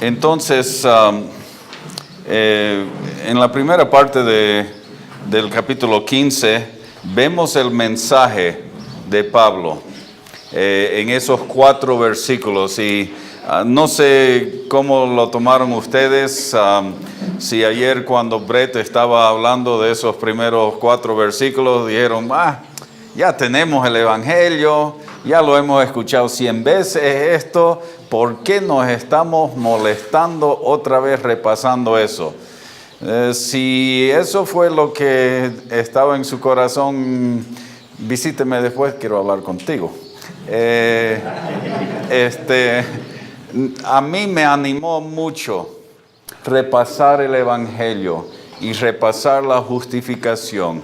Entonces, en la primera parte del capítulo 15, vemos el mensaje de Pablo en esos 4 versículos. Y no sé cómo lo tomaron ustedes, si ayer cuando Brett estaba hablando de esos primeros 4 versículos, dijeron, ya tenemos el Evangelio, ya lo hemos escuchado 100 veces esto, ¿por qué nos estamos molestando otra vez repasando eso? Si eso fue lo que estaba en su corazón, visíteme después, quiero hablar contigo. A mí me animó mucho repasar el Evangelio y repasar la justificación.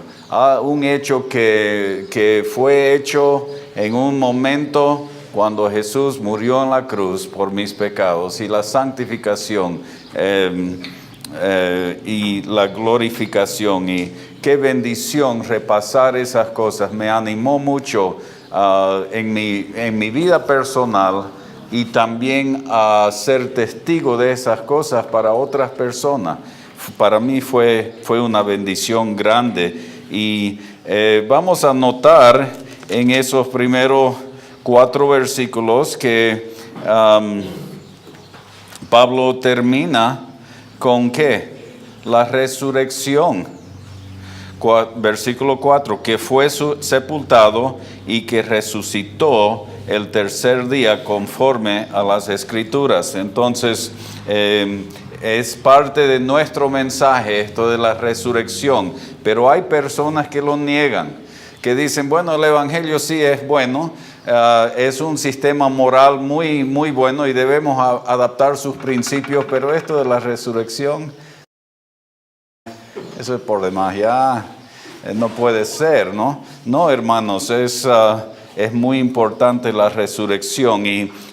Un hecho que fue hecho en un momento cuando Jesús murió en la cruz por mis pecados, y la santificación y la glorificación. Y qué bendición repasar esas cosas. Me animó mucho en mi vida personal, y también a ser testigo de esas cosas para otras personas. Para mí fue una bendición grande. Y vamos a notar en esos primeros 4 versículos que Pablo termina con ¿qué? La resurrección. Versículo 4, que fue sepultado y que resucitó el tercer día conforme a las Escrituras. Entonces, es parte de nuestro mensaje esto de la resurrección, pero hay personas que lo niegan, que dicen, bueno, el Evangelio sí es bueno, es un sistema moral muy, muy bueno y debemos adaptar sus principios, pero esto de la resurrección, eso es por demás, ya no puede ser, ¿no? No, hermanos, es muy importante la resurrección,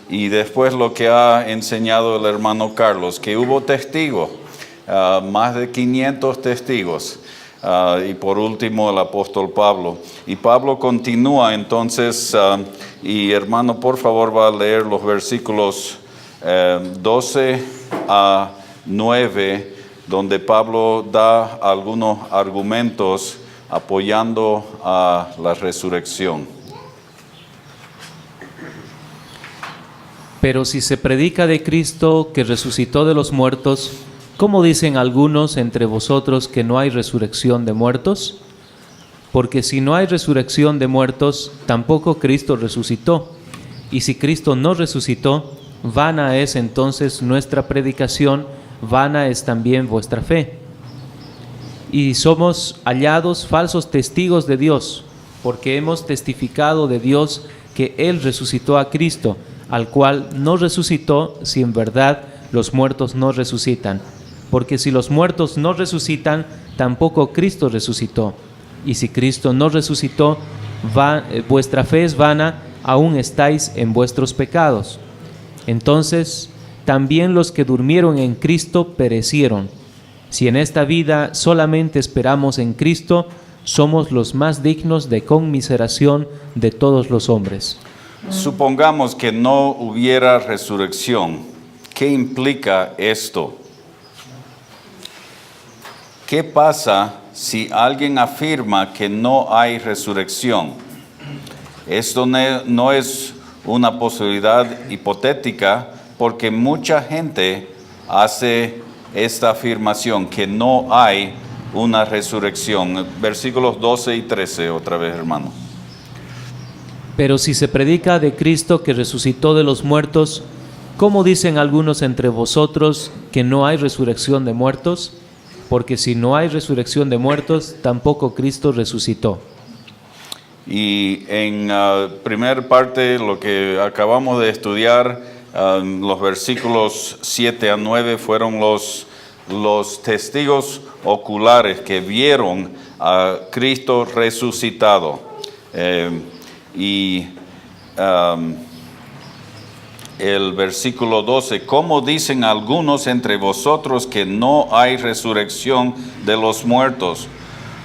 y después lo que ha enseñado el hermano Carlos, que hubo testigos, más de 500 testigos, y por último el apóstol Pablo. Y Pablo continúa entonces, y hermano, por favor, va a leer los versículos 12 a 9, donde Pablo da algunos argumentos apoyando a la resurrección. Pero si se predica de Cristo que resucitó de los muertos, ¿cómo dicen algunos entre vosotros que no hay resurrección de muertos? Porque si no hay resurrección de muertos, tampoco Cristo resucitó. Y si Cristo no resucitó, vana es entonces nuestra predicación, vana es también vuestra fe. Y somos hallados falsos testigos de Dios, porque hemos testificado de Dios que Él resucitó a Cristo, al cual no resucitó, si en verdad los muertos no resucitan. Porque si los muertos no resucitan, tampoco Cristo resucitó. Y si Cristo no resucitó, vuestra fe es vana, aún estáis en vuestros pecados. Entonces, también los que durmieron en Cristo perecieron. Si en esta vida solamente esperamos en Cristo, somos los más dignos de conmiseración de todos los hombres. Supongamos que no hubiera resurrección. ¿Qué implica esto? ¿Qué pasa si alguien afirma que no hay resurrección? Esto no es una posibilidad hipotética, porque mucha gente hace esta afirmación, que no hay una resurrección. Versículos 12 y 13, otra vez, hermano. Pero si se predica de Cristo que resucitó de los muertos, ¿cómo dicen algunos entre vosotros que no hay resurrección de muertos? Porque si no hay resurrección de muertos, tampoco Cristo resucitó. Y en primer parte, lo que acabamos de estudiar, los versículos 7 a 9 fueron los testigos oculares que vieron a Cristo resucitado. El versículo 12, ¿cómo dicen algunos entre vosotros que no hay resurrección de los muertos?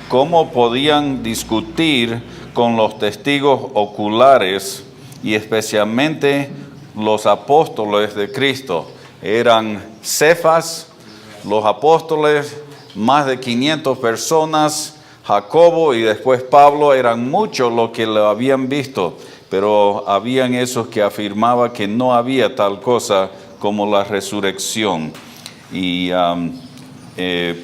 ¿Cómo podían discutir con los testigos oculares y especialmente los apóstoles de Cristo? eran Cefas, los apóstoles, más de 500 personas, Jacobo y después Pablo, eran muchos los que lo habían visto, pero habían esos que afirmaban que no había tal cosa como la resurrección. Y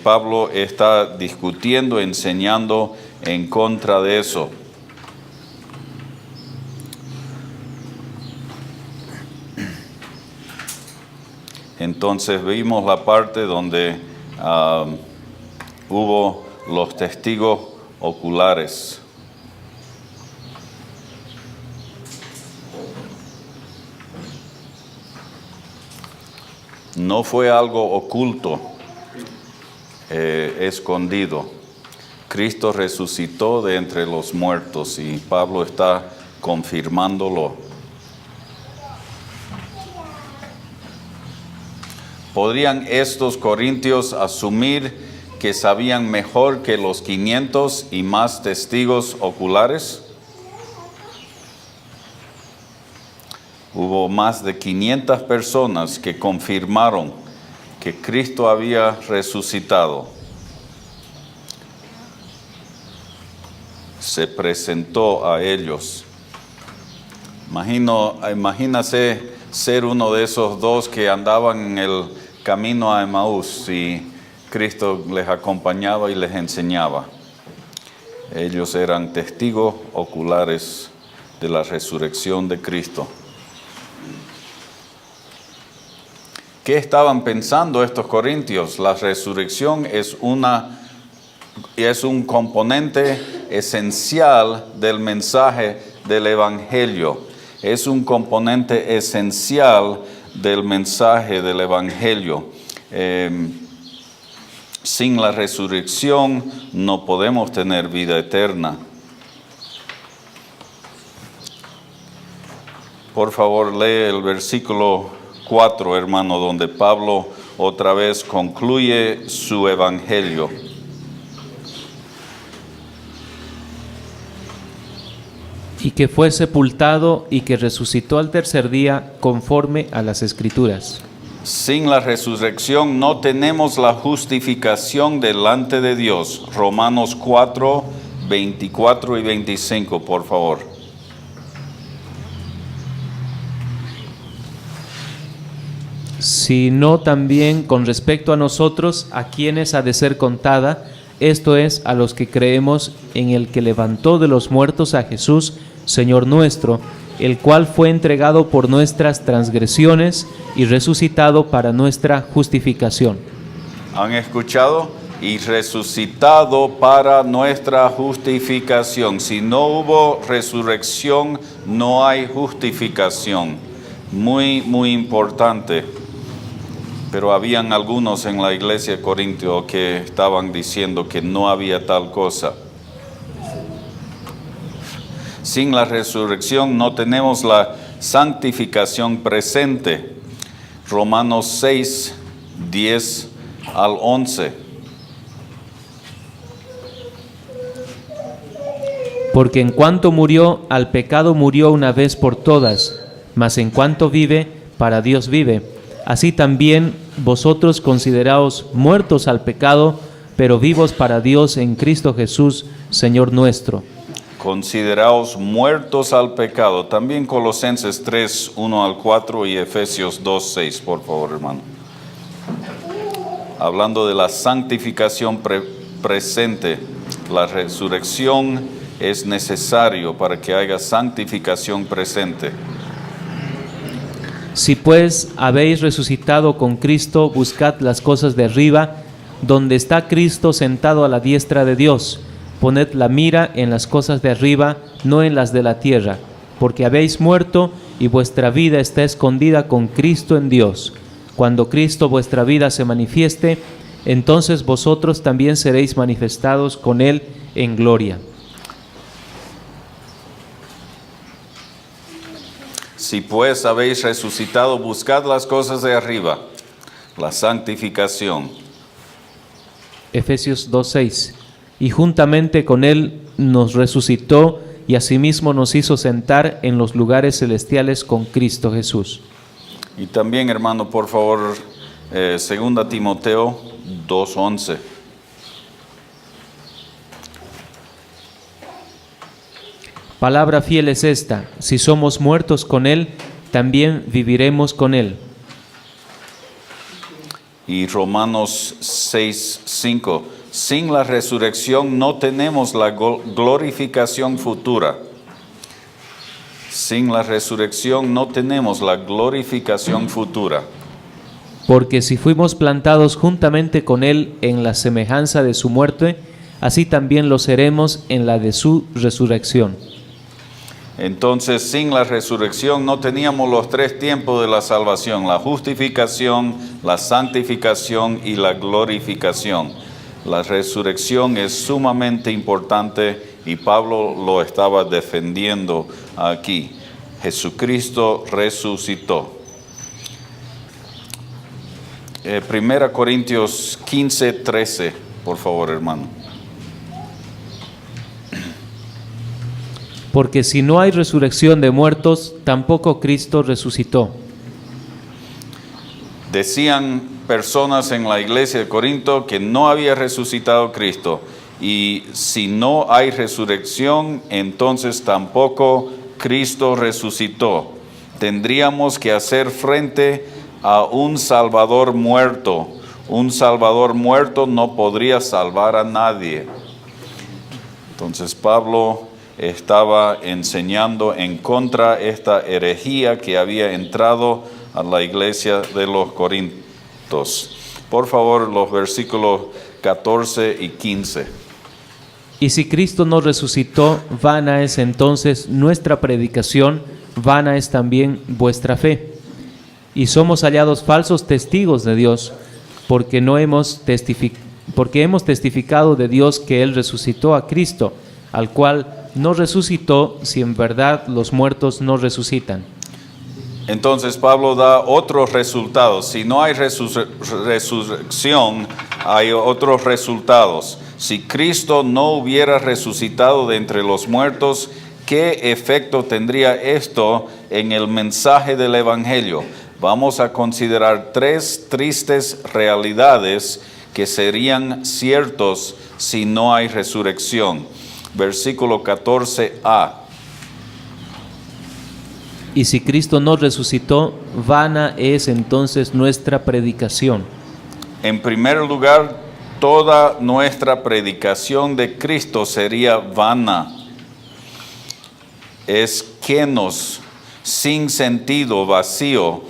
Pablo está discutiendo, enseñando en contra de eso. Entonces vimos la parte donde hubo los testigos oculares. No fue algo oculto, escondido. Cristo resucitó de entre los muertos y Pablo está confirmándolo. ¿Podrían estos corintios asumir que sabían mejor que los 500 y más testigos oculares? Hubo más de 500 personas que confirmaron que Cristo había resucitado. Se presentó a ellos. Imagínase ser uno de esos dos que andaban en el camino a Emaús y Cristo les acompañaba y les enseñaba. Ellos eran testigos oculares de la resurrección de Cristo. ¿Qué estaban pensando estos corintios? La resurrección es un componente esencial del mensaje del Evangelio. Es un componente esencial del mensaje del Evangelio. Sin la resurrección no podemos tener vida eterna. Por favor, lee el versículo 4, hermano, donde Pablo otra vez concluye su evangelio. Y que fue sepultado y que resucitó al tercer día conforme a las Escrituras. Sin la resurrección no tenemos la justificación delante de Dios. Romanos 4, 24 y 25, por favor. Sino también con respecto a nosotros, a quienes ha de ser contada, esto es, a los que creemos en el que levantó de los muertos a Jesús, Señor nuestro, el cual fue entregado por nuestras transgresiones y resucitado para nuestra justificación. ¿Han escuchado? Y resucitado para nuestra justificación. Si no hubo resurrección, no hay justificación. Muy, muy importante. Pero habían algunos en la iglesia de Corintio que estaban diciendo que no había tal cosa. Sin la resurrección no tenemos la santificación presente. Romanos 6, 10 al 11. Porque en cuanto murió, al pecado murió una vez por todas, mas en cuanto vive, para Dios vive. Así también vosotros consideraos muertos al pecado, pero vivos para Dios en Cristo Jesús, Señor nuestro. Consideraos muertos al pecado. También Colosenses 3, 1 al 4 y Efesios 2, 6, por favor, hermano. Hablando de la santificación presente, la resurrección es necesario para que haya santificación presente. Si pues habéis resucitado con Cristo, buscad las cosas de arriba, donde está Cristo sentado a la diestra de Dios. Poned la mira en las cosas de arriba, no en las de la tierra, porque habéis muerto y vuestra vida está escondida con Cristo en Dios. Cuando Cristo vuestra vida se manifieste, entonces vosotros también seréis manifestados con Él en gloria. Si pues habéis resucitado, buscad las cosas de arriba, la santificación. Efesios 2:6. Y juntamente con Él nos resucitó y asimismo nos hizo sentar en los lugares celestiales con Cristo Jesús. Y también, hermano, por favor, 2 Timoteo 2:11. Palabra fiel es esta: si somos muertos con Él, también viviremos con Él. Y Romanos 6:5. Sin la resurrección no tenemos la glorificación futura. Sin la resurrección no tenemos la glorificación futura. Porque si fuimos plantados juntamente con Él en la semejanza de su muerte, así también lo seremos en la de su resurrección. Entonces, sin la resurrección no teníamos los tres tiempos de la salvación: la justificación, la santificación y la glorificación. La resurrección es sumamente importante y Pablo lo estaba defendiendo aquí. Jesucristo resucitó. 1 Corintios 15:13, por favor, hermano. Porque si no hay resurrección de muertos, tampoco Cristo resucitó. Decían personas en la iglesia de Corinto que no había resucitado Cristo. Y si no hay resurrección, entonces tampoco Cristo resucitó. Tendríamos que hacer frente a un Salvador muerto. Un Salvador muerto no podría salvar a nadie. Entonces Pablo estaba enseñando en contra de esta herejía que había entrado a la iglesia de los Corintios. Por favor, los versículos 14 y 15. Y si Cristo no resucitó, vana es entonces nuestra predicación, vana es también vuestra fe. Y somos hallados falsos testigos de Dios, porque hemos testificado de Dios que Él resucitó a Cristo, al cual no resucitó si en verdad los muertos no resucitan. Entonces Pablo da otros resultados. Si no hay resurrección, hay otros resultados. Si Cristo no hubiera resucitado de entre los muertos, ¿qué efecto tendría esto en el mensaje del Evangelio? Vamos a considerar tres tristes realidades que serían ciertos si no hay resurrección. Versículo 14a. Y si Cristo no resucitó, vana es entonces nuestra predicación. En primer lugar, toda nuestra predicación de Cristo sería vana. Es kenos, sin sentido, vacío,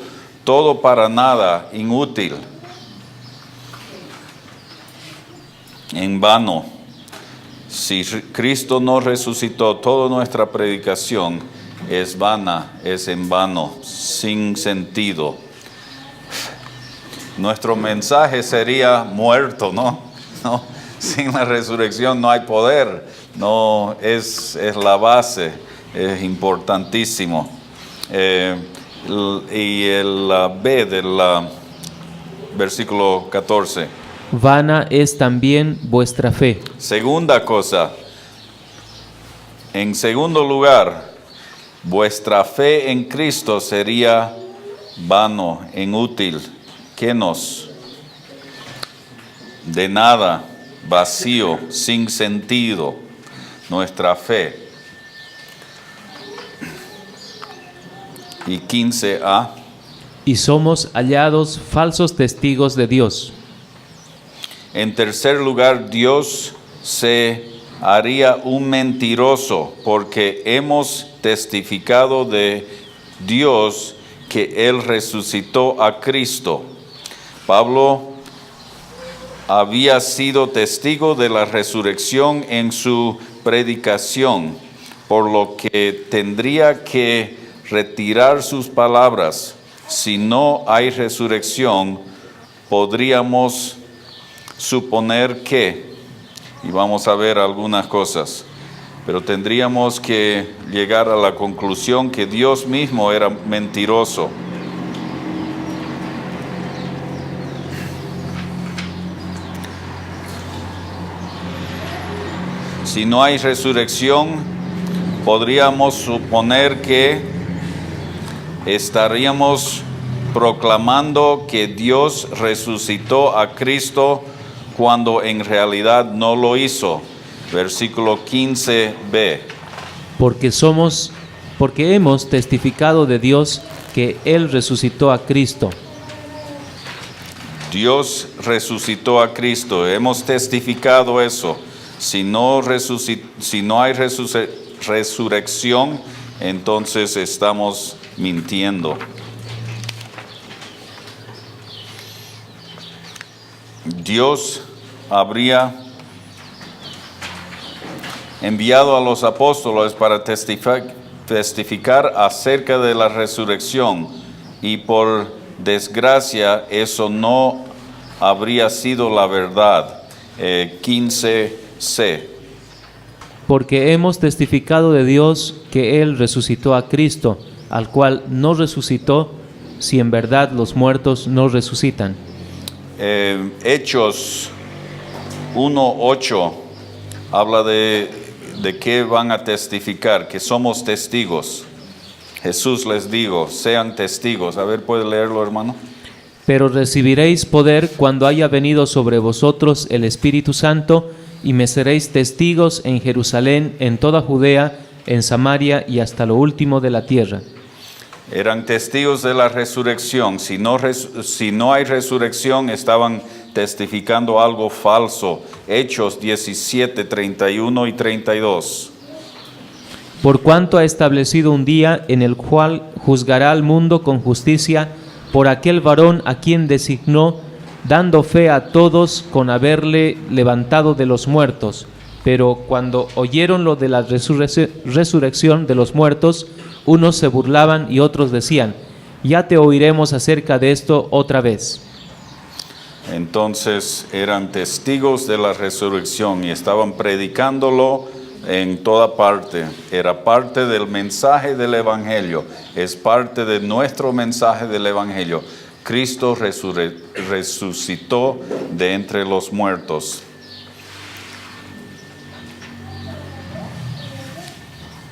todo para nada, inútil, en vano. Si Cristo no resucitó, toda nuestra predicación es vana, es en vano, sin sentido. Nuestro mensaje sería muerto, ¿no? Sin la resurrección no hay poder, no es la base, es importantísimo. Y el B del versículo 14. Vana es también vuestra fe. Segunda cosa, en segundo lugar, vuestra fe en Cristo sería vano, inútil, kenos, de nada, vacío, sin sentido, nuestra fe. Y 15a. Y somos hallados falsos testigos de Dios. En tercer lugar, Dios se haría un mentiroso porque hemos testificado de Dios que Él resucitó a Cristo. Pablo había sido testigo de la resurrección en su predicación, por lo que tendría que retirar sus palabras. Si no hay resurrección, podríamos suponer que, y vamos a ver algunas cosas, pero tendríamos que llegar a la conclusión que Dios mismo era mentiroso. Si no hay resurrección, podríamos suponer que estaríamos proclamando que Dios resucitó a Cristo cuando en realidad no lo hizo. Versículo 15b. Porque hemos testificado de Dios que Él resucitó a Cristo. Dios resucitó a Cristo. Hemos testificado eso. Si no hay resurrección, entonces estamos mintiendo. Dios habría enviado a los apóstoles para testificar acerca de la resurrección, y por desgracia eso no habría sido la verdad. 15c. Porque hemos testificado de Dios que Él resucitó a Cristo, al cual no resucitó, si en verdad los muertos no resucitan. Hechos 1:8 habla de qué van a testificar, que somos testigos. Jesús les dijo, sean testigos. A ver, ¿puede leerlo, hermano? Pero recibiréis poder cuando haya venido sobre vosotros el Espíritu Santo, y me seréis testigos en Jerusalén, en toda Judea, en Samaria y hasta lo último de la tierra. Eran testigos de la resurrección. Si no hay resurrección, estaban testificando algo falso. Hechos 17, 31 y 32. Por cuanto ha establecido un día en el cual juzgará al mundo con justicia por aquel varón a quien designó, dando fe a todos con haberle levantado de los muertos. Pero cuando oyeron lo de la resurrección de los muertos, unos se burlaban y otros decían, ya te oiremos acerca de esto otra vez. Entonces eran testigos de la resurrección y estaban predicándolo en toda parte. Era parte del mensaje del Evangelio, es parte de nuestro mensaje del Evangelio. Cristo resucitó de entre los muertos.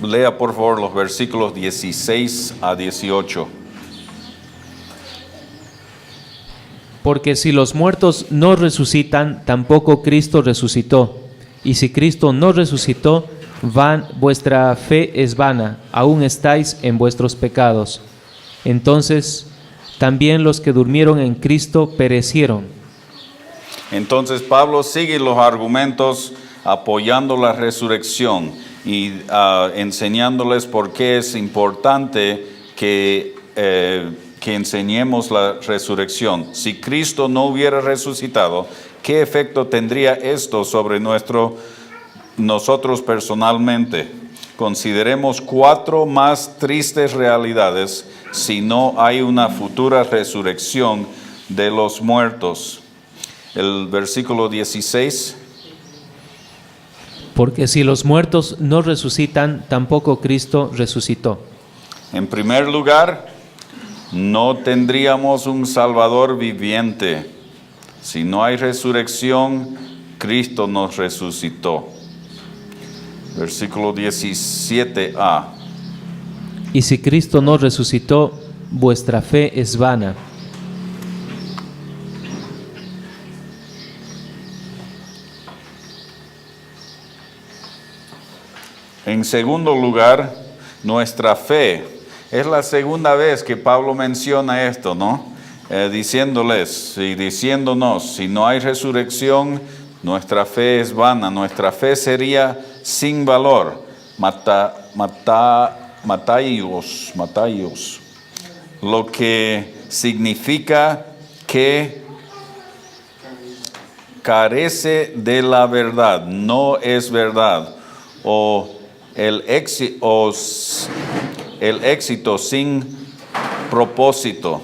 Lea por favor los versículos 16 a 18. Porque si los muertos no resucitan, tampoco Cristo resucitó. Y si Cristo no resucitó, vuestra fe es vana, aún estáis en vuestros pecados. Entonces, también los que durmieron en Cristo perecieron. Entonces Pablo sigue los argumentos apoyando la resurrección y enseñándoles por qué es importante que enseñemos la resurrección. Si Cristo no hubiera resucitado, ¿qué efecto tendría esto sobre nosotros personalmente? Consideremos 4 más tristes realidades si no hay una futura resurrección de los muertos. El versículo 16. Porque si los muertos no resucitan, tampoco Cristo resucitó. En primer lugar, no tendríamos un Salvador viviente. Si no hay resurrección, Cristo nos resucitó. Versículo 17a. Y si Cristo no resucitó, vuestra fe es vana. En segundo lugar, nuestra fe. Es la segunda vez que Pablo menciona esto, ¿no? Diciéndoles y diciéndonos, si no hay resurrección, nuestra fe es vana, nuestra fe sería sin valor. Mataios. Lo que significa que carece de la verdad, no es verdad, o el éxito sin propósito.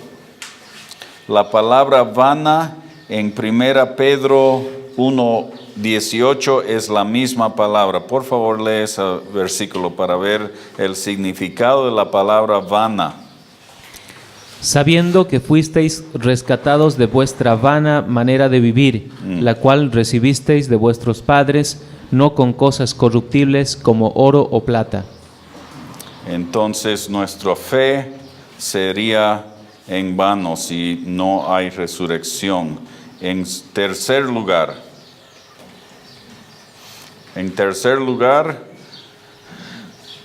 La palabra vana en 1 Pedro 1:18 es la misma palabra. Por favor, lee ese versículo para ver el significado de la palabra vana. Sabiendo que fuisteis rescatados de vuestra vana manera de vivir, la cual recibisteis de vuestros padres, no con cosas corruptibles como oro o plata. Entonces nuestra fe sería en vano si no hay resurrección. En tercer lugar,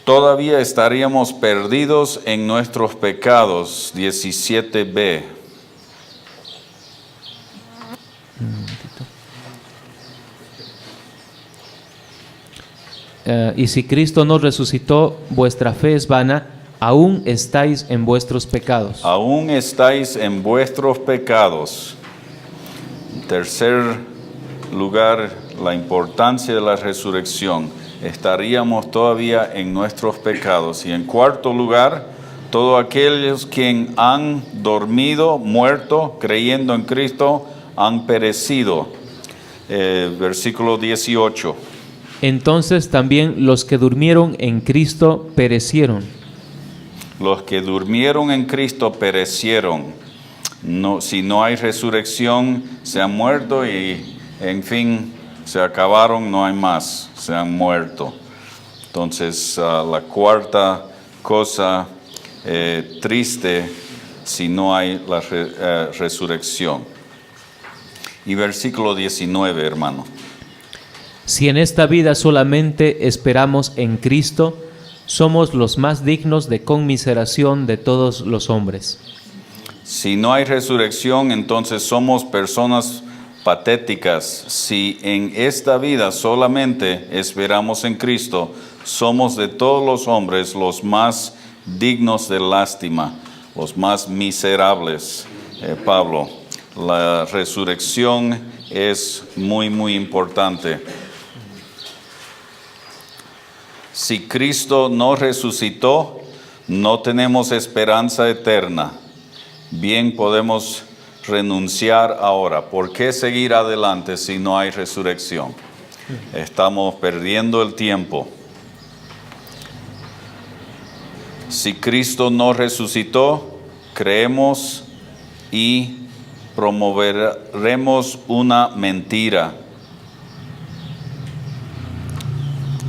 todavía estaríamos perdidos en nuestros pecados. 17b. Y si Cristo no resucitó, vuestra fe es vana, aún estáis en vuestros pecados. Aún estáis en vuestros pecados. En tercer lugar, la importancia de la resurrección. Estaríamos todavía en nuestros pecados. Y en cuarto lugar, todos aquellos que han dormido, muerto, creyendo en Cristo, han perecido. Versículo 18. Entonces también los que durmieron en Cristo perecieron. Los que durmieron en Cristo perecieron. No, si no hay resurrección, se han muerto y, en fin, se acabaron, no hay más, se han muerto. Entonces, la cuarta cosa triste, si no hay la resurrección. Y versículo 19, hermano. Si en esta vida solamente esperamos en Cristo, somos los más dignos de conmiseración de todos los hombres. Si no hay resurrección, entonces somos personas patéticas. Si en esta vida solamente esperamos en Cristo, somos de todos los hombres los más dignos de lástima, los más miserables. Pablo, la resurrección es muy, muy importante. Si Cristo no resucitó, no tenemos esperanza eterna. Bien podemos renunciar ahora. ¿Por qué seguir adelante si no hay resurrección? Estamos perdiendo el tiempo. Si Cristo no resucitó, creemos y promoveremos una mentira.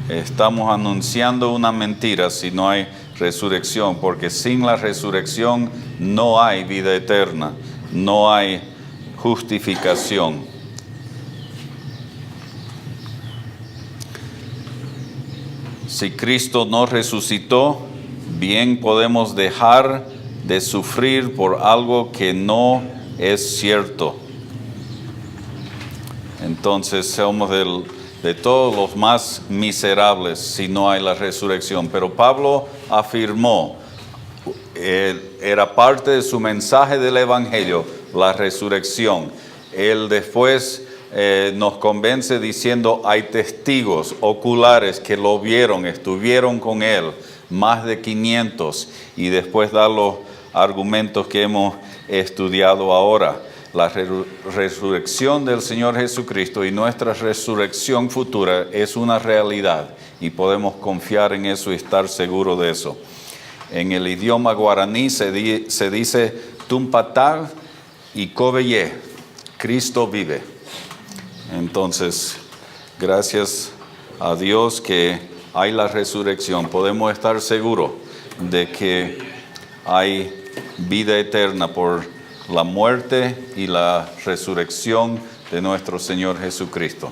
Estamos anunciando una mentira si no hay resurrección, porque sin la resurrección no hay vida eterna, no hay justificación. Si Cristo no resucitó, bien podemos dejar de sufrir por algo que no es cierto. Entonces somos de todos los más miserables si no hay la resurrección. Pero Pablo afirmó, era parte de su mensaje del Evangelio, la resurrección. Él después nos convence diciendo, hay testigos oculares que lo vieron, estuvieron con él, más de 500, y después da los argumentos que hemos estudiado ahora. La resurrección del Señor Jesucristo y nuestra resurrección futura es una realidad y podemos confiar en eso y estar seguros de eso. En el idioma guaraní se dice Tumpatag y Kobeye, Cristo vive. Entonces, gracias a Dios que hay la resurrección, podemos estar seguros de que hay vida eterna por la muerte y la resurrección de nuestro Señor Jesucristo.